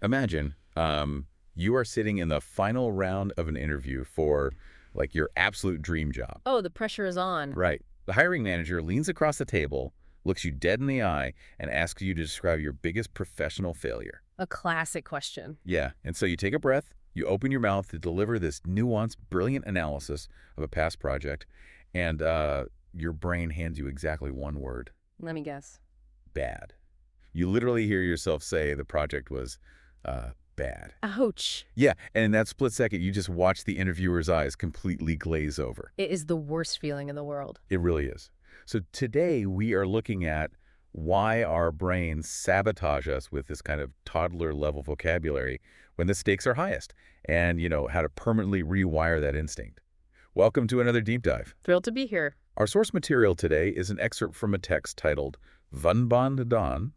Imagine you are sitting in the final round of an interview for, like, your absolute dream job. Oh, the pressure is on. Right. The hiring manager leans across the table, looks you dead in the eye, and asks you to describe your biggest professional failure. A classic question. Yeah, and so you take a breath, you open your mouth to deliver this nuanced, brilliant analysis of a past project, and your brain hands you exactly one word. Let me guess. Bad. You literally hear yourself say the project was bad. Ouch. Yeah, and in that split second, you just watch the interviewer's eyes completely glaze over. It is the worst feeling in the world. It really is. So today we are looking at why our brains sabotage us with this kind of toddler-level vocabulary when the stakes are highest, and, how to permanently rewire that instinct. Welcome to another Deep Dive. Thrilled to be here. Our source material today is an excerpt from a text titled Vanban Dan,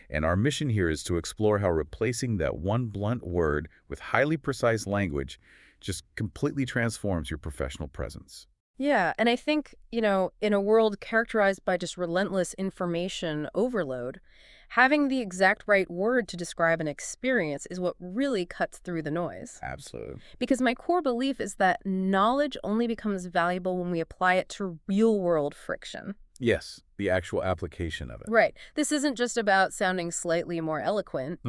and our mission here is to explore how replacing that one blunt word with highly precise language just completely transforms your professional presence. Yeah, and I think, in a world characterized by just relentless information overload, having the exact right word to describe an experience is what really cuts through the noise. Absolutely. Because my core belief is that knowledge only becomes valuable when we apply it to real-world friction. Yes, the actual application of it. Right. This isn't just about sounding slightly more eloquent,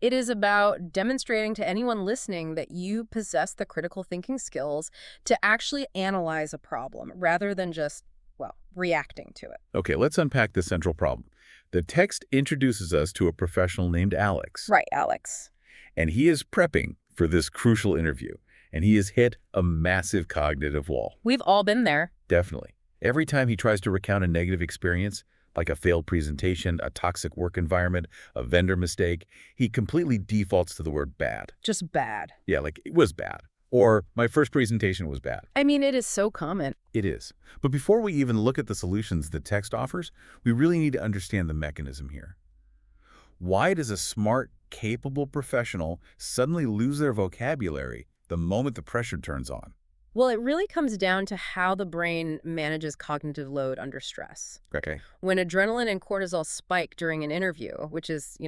It is about demonstrating to anyone listening that you possess the critical thinking skills to actually analyze a problem rather than just, reacting to it. Okay, let's unpack the central problem. The text introduces us to a professional named Alex. Right, Alex. And he is prepping for this crucial interview, and he has hit a massive cognitive wall. We've all been there. Definitely. Every time he tries to recount a negative experience, like a failed presentation, a toxic work environment, a vendor mistake, he completely defaults to the word bad. Just bad. Yeah, like it was bad. Or my first presentation was bad. I mean, it is so common. It is. But before we even look at the solutions the text offers, we really need to understand the mechanism here. Why does a smart, capable professional suddenly lose their vocabulary the moment the pressure turns on? Well, it really comes down to how the brain manages cognitive load under stress. Okay. When adrenaline and cortisol spike during an interview, which is,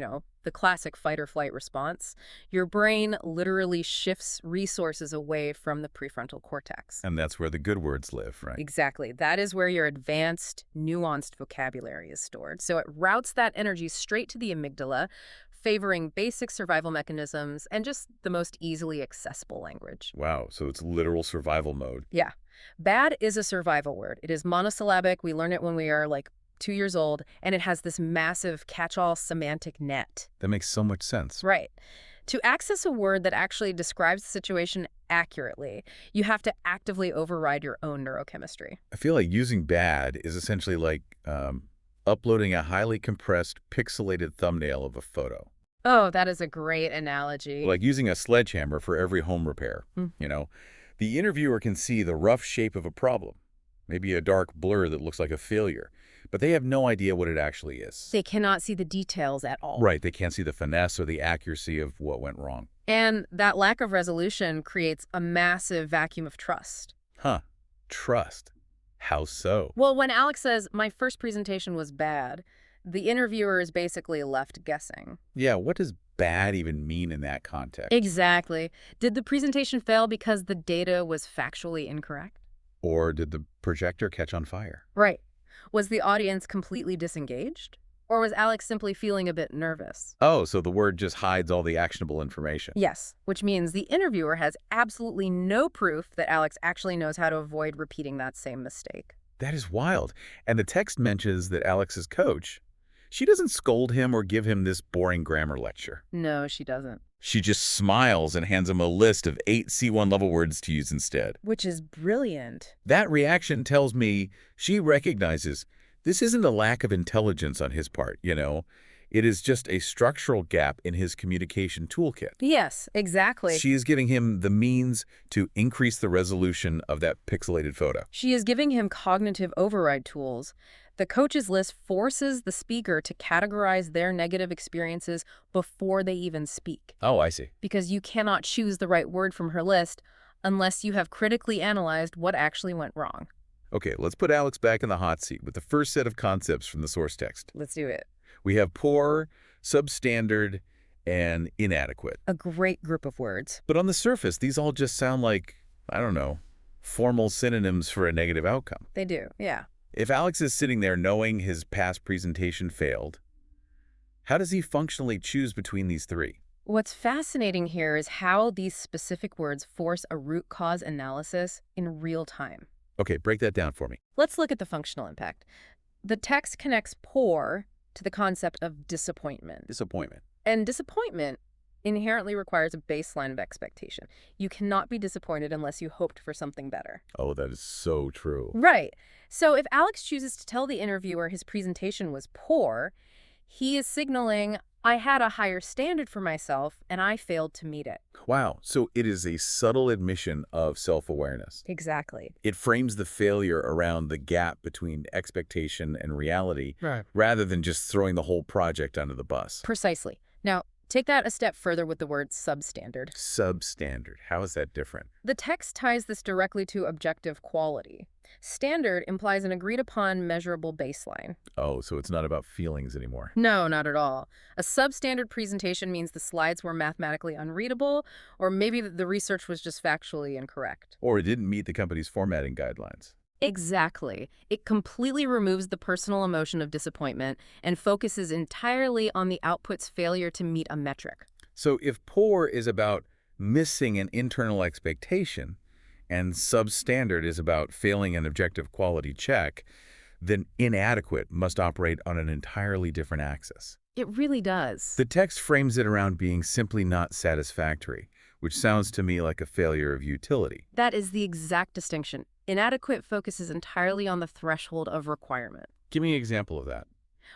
the classic fight or flight response, your brain literally shifts resources away from the prefrontal cortex. And that's where the good words live, right? Exactly. That is where your advanced, nuanced vocabulary is stored. So it routes that energy straight to the amygdala, favoring basic survival mechanisms and just the most easily accessible language. Wow, so it's literal survival mode. Yeah. Bad is a survival word. It is monosyllabic. We learn it when we are 2 years old, and it has this massive catch-all semantic net. That makes so much sense. Right. To access a word that actually describes the situation accurately, you have to actively override your own neurochemistry. I feel like using bad is essentially like uploading a highly compressed, pixelated thumbnail of a photo. Oh, that is a great analogy. Like using a sledgehammer for every home repair. The interviewer can see the rough shape of a problem, maybe a dark blur that looks like a failure, but they have no idea what it actually is. They cannot see the details at all. Right, they can't see the finesse or the accuracy of what went wrong. And that lack of resolution creates a massive vacuum of trust. Huh, trust. How so? Well, when Alex says, my first presentation was bad, the interviewer is basically left guessing. Yeah, what does bad even mean in that context? Exactly. Did the presentation fail because the data was factually incorrect? Or did the projector catch on fire? Right. Was the audience completely disengaged? Or was Alex simply feeling a bit nervous? Oh, so the word just hides all the actionable information. Yes, which means the interviewer has absolutely no proof that Alex actually knows how to avoid repeating that same mistake. That is wild. And the text mentions that Alex's coach, she doesn't scold him or give him this boring grammar lecture. No, she doesn't. She just smiles and hands him a list of 8 C1 level words to use instead. Which is brilliant. That reaction tells me she recognizes this isn't a lack of intelligence on his part, It is just a structural gap in his communication toolkit. Yes, exactly. She is giving him the means to increase the resolution of that pixelated photo. She is giving him cognitive override tools. The coach's list forces the speaker to categorize their negative experiences before they even speak. Oh, I see. Because you cannot choose the right word from her list unless you have critically analyzed what actually went wrong. Okay, let's put Alex back in the hot seat with the first set of concepts from the source text. Let's do it. We have poor, substandard, and inadequate. A great group of words. But on the surface, these all just sound like, I don't know, formal synonyms for a negative outcome. They do, yeah. If Alex is sitting there knowing his past presentation failed, how does he functionally choose between these three? What's fascinating here is how these specific words force a root cause analysis in real time. Okay, break that down for me. Let's look at the functional impact. The text connects poor to the concept of disappointment. Disappointment. And disappointment inherently requires a baseline of expectation. You cannot be disappointed unless you hoped for something better. Oh, that is so true. Right. So if Alex chooses to tell the interviewer his presentation was poor, he is signaling, I had a higher standard for myself and I failed to meet it. Wow, so it is a subtle admission of self-awareness. Exactly. It frames the failure around the gap between expectation and reality, Right. rather than just throwing the whole project under the bus. Precisely. Now, take that a step further with the word substandard. Substandard. How is that different? The text ties this directly to objective quality. Standard implies an agreed-upon measurable baseline. Oh, so it's not about feelings anymore. No, not at all. A substandard presentation means the slides were mathematically unreadable, or maybe the research was just factually incorrect. Or it didn't meet the company's formatting guidelines. Exactly. It completely removes the personal emotion of disappointment and focuses entirely on the output's failure to meet a metric. So if poor is about missing an internal expectation and substandard is about failing an objective quality check, then inadequate must operate on an entirely different axis. It really does. The text frames it around being simply not satisfactory, which sounds to me like a failure of utility. That is the exact distinction. Inadequate focuses entirely on the threshold of requirement. Give me an example of that.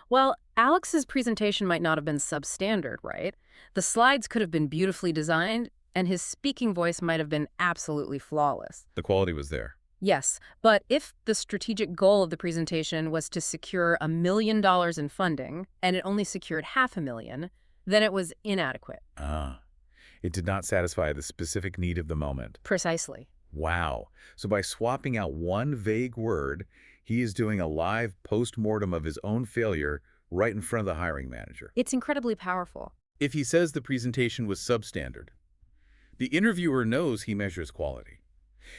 Well, Alex's presentation might not have been substandard, right? The slides could have been beautifully designed, and his speaking voice might have been absolutely flawless. The quality was there. Yes, but if the strategic goal of the presentation was to secure $1 million in funding, and it only secured $500,000, then it was inadequate. Ah, it did not satisfy the specific need of the moment. Precisely. Wow. So by swapping out one vague word, he is doing a live post-mortem of his own failure right in front of the hiring manager. It's incredibly powerful. If he says the presentation was substandard, the interviewer knows he measures quality.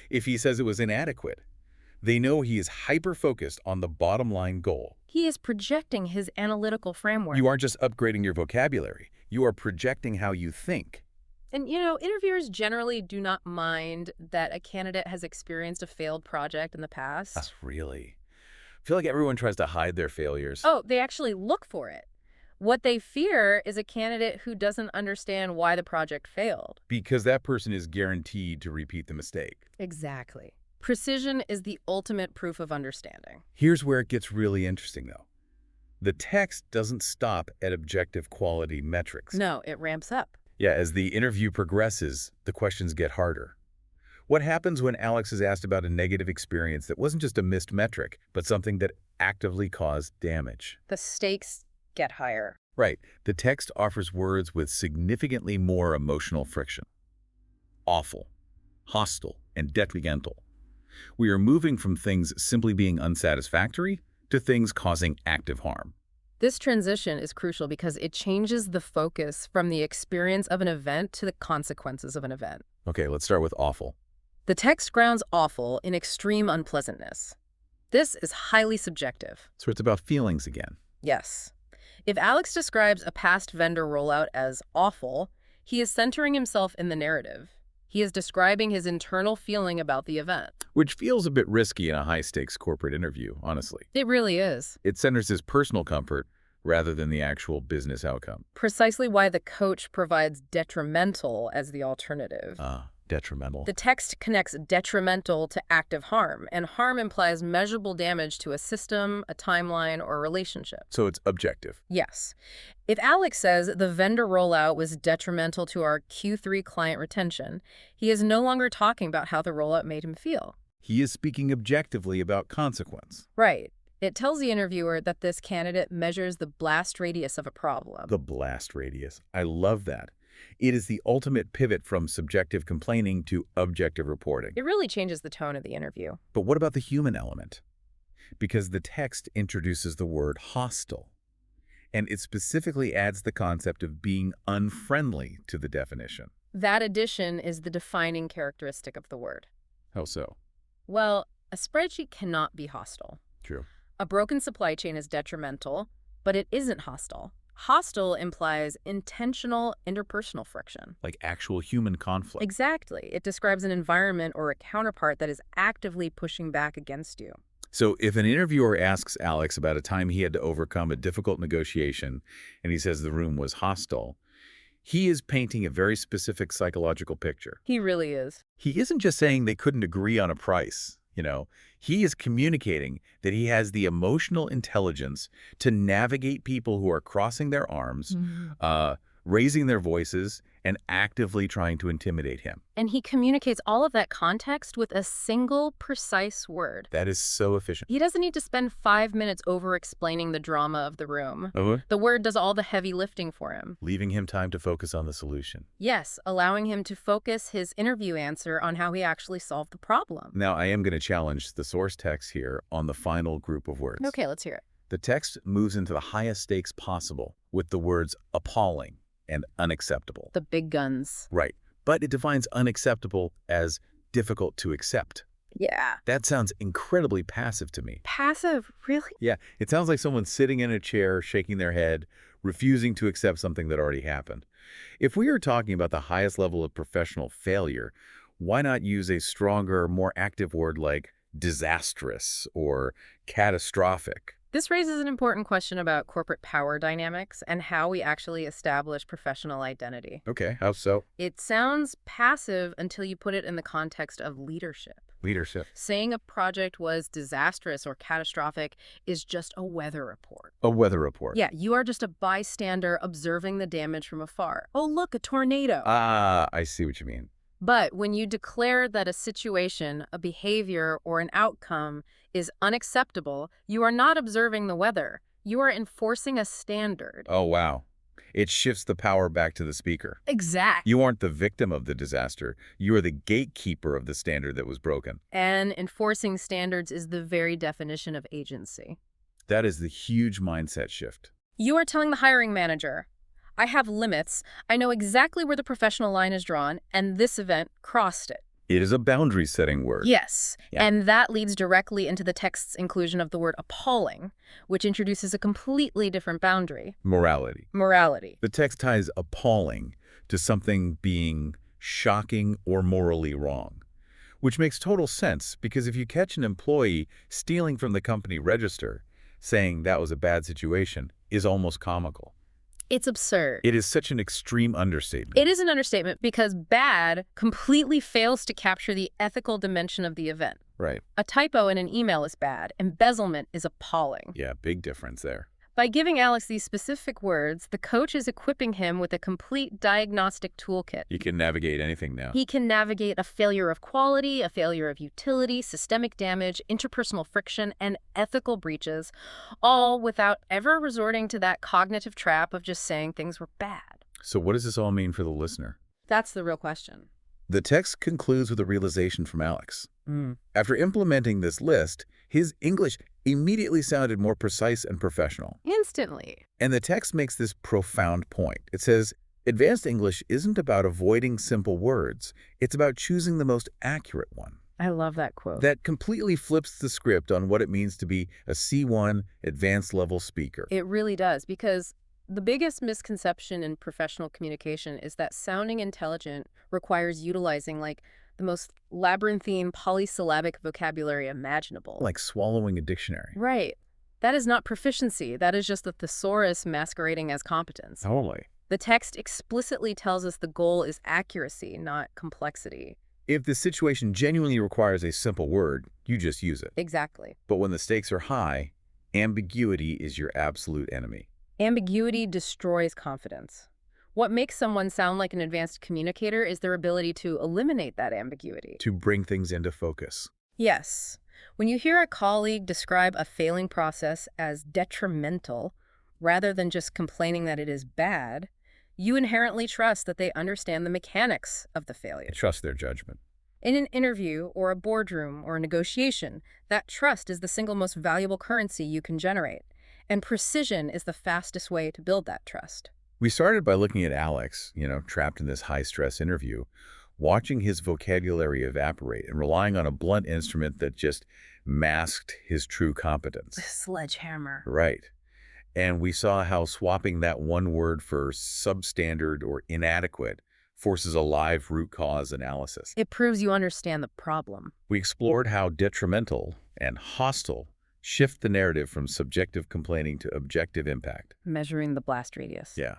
If he says it was inadequate, they know he is hyper-focused on the bottom line goal. He is projecting his analytical framework. You aren't just upgrading your vocabulary. You are projecting how you think. And, interviewers generally do not mind that a candidate has experienced a failed project in the past. Really? I feel like everyone tries to hide their failures. Oh, they actually look for it. What they fear is a candidate who doesn't understand why the project failed. Because that person is guaranteed to repeat the mistake. Exactly. Precision is the ultimate proof of understanding. Here's where it gets really interesting, though. The text doesn't stop at objective quality metrics. No, it ramps up. Yeah, as the interview progresses, the questions get harder. What happens when Alex is asked about a negative experience that wasn't just a missed metric, but something that actively caused damage? The stakes get higher. Right. The text offers words with significantly more emotional friction. Awful, hostile, and detrimental. We are moving from things simply being unsatisfactory to things causing active harm. This transition is crucial because it changes the focus from the experience of an event to the consequences of an event. Okay, let's start with awful. The text grounds awful in extreme unpleasantness. This is highly subjective. So it's about feelings again. Yes. If Alex describes a past vendor rollout as awful, he is centering himself in the narrative. He is describing his internal feeling about the event. Which feels a bit risky in a high-stakes corporate interview, honestly. It really is. It centers his personal comfort rather than the actual business outcome. Precisely why the coach provides detrimental as the alternative. Detrimental. The text connects detrimental to active harm, and harm implies measurable damage to a system, a timeline, or a relationship. So it's objective. Yes. If Alex says the vendor rollout was detrimental to our Q3 client retention, he is no longer talking about how the rollout made him feel. He is speaking objectively about consequence. Right. It tells the interviewer that this candidate measures the blast radius of a problem. The blast radius. I love that. It is the ultimate pivot from subjective complaining to objective reporting. It really changes the tone of the interview. But what about the human element? Because the text introduces the word hostile. And it specifically adds the concept of being unfriendly to the definition. That addition is the defining characteristic of the word. How so? Well, a spreadsheet cannot be hostile. True. A broken supply chain is detrimental, but it isn't hostile. Hostile implies intentional interpersonal friction. Like actual human conflict. Exactly. It describes an environment or a counterpart that is actively pushing back against you. So if an interviewer asks Alex about a time he had to overcome a difficult negotiation and he says the room was hostile, he is painting a very specific psychological picture. He really is. He isn't just saying they couldn't agree on a price. He is communicating that he has the emotional intelligence to navigate people who are crossing their arms, raising their voices, and actively trying to intimidate him. And he communicates all of that context with a single, precise word. That is so efficient. He doesn't need to spend 5 minutes over-explaining the drama of the room. Uh-huh. The word does all the heavy lifting for him. Leaving him time to focus on the solution. Yes, allowing him to focus his interview answer on how he actually solved the problem. Now, I am going to challenge the source text here on the final group of words. Okay, let's hear it. The text moves into the highest stakes possible with the words appalling and unacceptable. The big guns. Right. But it defines unacceptable as difficult to accept. Yeah. That sounds incredibly passive to me. Passive? Really? Yeah, it sounds like someone sitting in a chair, shaking their head, refusing to accept something that already happened. If we are talking about the highest level of professional failure, why not use a stronger, more active word like disastrous or catastrophic? This raises an important question about corporate power dynamics and how we actually establish professional identity. Okay, how so? It sounds passive until you put it in the context of leadership. Leadership. Saying a project was disastrous or catastrophic is just a weather report. A weather report. Yeah, you are just a bystander observing the damage from afar. Oh, look, a tornado. Ah, I see what you mean. But when you declare that a situation, a behavior, or an outcome is unacceptable, you are not observing the weather. You are enforcing a standard. Oh, wow. It shifts the power back to the speaker. Exact. You aren't the victim of the disaster. You are the gatekeeper of the standard that was broken. And enforcing standards is the very definition of agency. That is the huge mindset shift. You are telling the hiring manager, I have limits, I know exactly where the professional line is drawn, and this event crossed it. It is a boundary-setting word. Yes, Yeah. and that leads directly into the text's inclusion of the word appalling, which introduces a completely different boundary. Morality. Morality. The text ties appalling to something being shocking or morally wrong, which makes total sense because if you catch an employee stealing from the company register, saying that was a bad situation is almost comical. It's absurd. It is such an extreme understatement. It is an understatement because bad completely fails to capture the ethical dimension of the event. Right. A typo in an email is bad. Embezzlement is appalling. Yeah, big difference there. By giving Alex these specific words, the coach is equipping him with a complete diagnostic toolkit. You can navigate anything now. He can navigate a failure of quality, a failure of utility, systemic damage, interpersonal friction, and ethical breaches, all without ever resorting to that cognitive trap of just saying things were bad. So what does this all mean for the listener? That's the real question. The text concludes with a realization from Alex. After implementing this list, his English immediately sounded more precise and professional. Instantly. And the text makes this profound point. It says, advanced English isn't about avoiding simple words. It's about choosing the most accurate one. I love that quote. That completely flips the script on what it means to be a C1 advanced level speaker. It really does, because the biggest misconception in professional communication is that sounding intelligent requires utilizing, the most labyrinthine polysyllabic vocabulary imaginable. Like swallowing a dictionary. Right. That is not proficiency. That is just the thesaurus masquerading as competence. Totally. The text explicitly tells us the goal is accuracy, not complexity. If the situation genuinely requires a simple word, you just use it. Exactly. But when the stakes are high, ambiguity is your absolute enemy. Ambiguity destroys confidence. What makes someone sound like an advanced communicator is their ability to eliminate that ambiguity. To bring things into focus. Yes. When you hear a colleague describe a failing process as detrimental, rather than just complaining that it is bad, you inherently trust that they understand the mechanics of the failure. Trust their judgment. In an interview or a boardroom or a negotiation, that trust is the single most valuable currency you can generate. And precision is the fastest way to build that trust. We started by looking at Alex, trapped in this high-stress interview, watching his vocabulary evaporate and relying on a blunt instrument that just masked his true competence. Sledgehammer. Right. And we saw how swapping that one word for substandard or inadequate forces a live root cause analysis. It proves you understand the problem. We explored how detrimental and hostile shift the narrative from subjective complaining to objective impact. Measuring the blast radius. Yeah.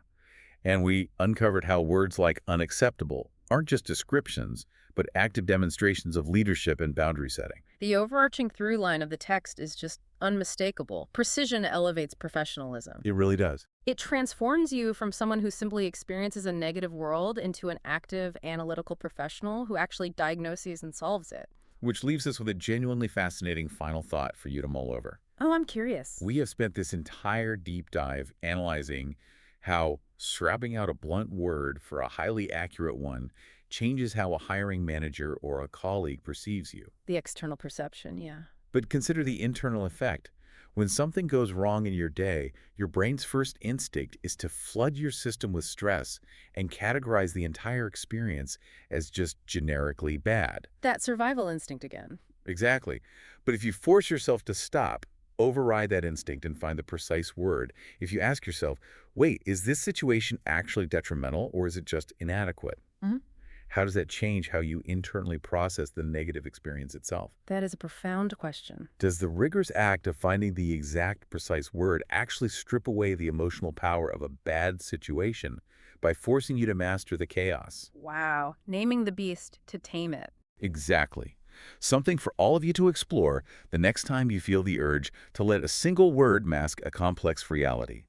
And we uncovered how words like unacceptable aren't just descriptions, but active demonstrations of leadership and boundary setting. The overarching through line of the text is just unmistakable. Precision elevates professionalism. It really does. It transforms you from someone who simply experiences a negative world into an active, analytical professional who actually diagnoses and solves it. Which leaves us with a genuinely fascinating final thought for you to mull over. Oh, I'm curious. We have spent this entire deep dive analyzing how scrapping out a blunt word for a highly accurate one changes how a hiring manager or a colleague perceives you. The external perception, yeah. But consider the internal effect. When something goes wrong in your day, your brain's first instinct is to flood your system with stress and categorize the entire experience as just generically bad. That survival instinct again. Exactly. But if you force yourself to stop, override that instinct and find the precise word, if you ask yourself, wait, is this situation actually detrimental or is it just inadequate? Mhm. How does that change how you internally process the negative experience itself? That is a profound question. Does the rigorous act of finding the exact precise word actually strip away the emotional power of a bad situation by forcing you to master the chaos? Wow. Naming the beast to tame it. Exactly. Something for all of you to explore the next time you feel the urge to let a single word mask a complex reality.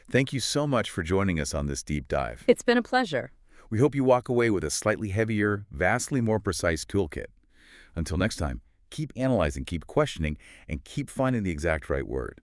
Thank you so much for joining us on this deep dive. It's been a pleasure. We hope you walk away with a slightly heavier, vastly more precise toolkit. Until next time, keep analyzing, keep questioning, and keep finding the exact right word.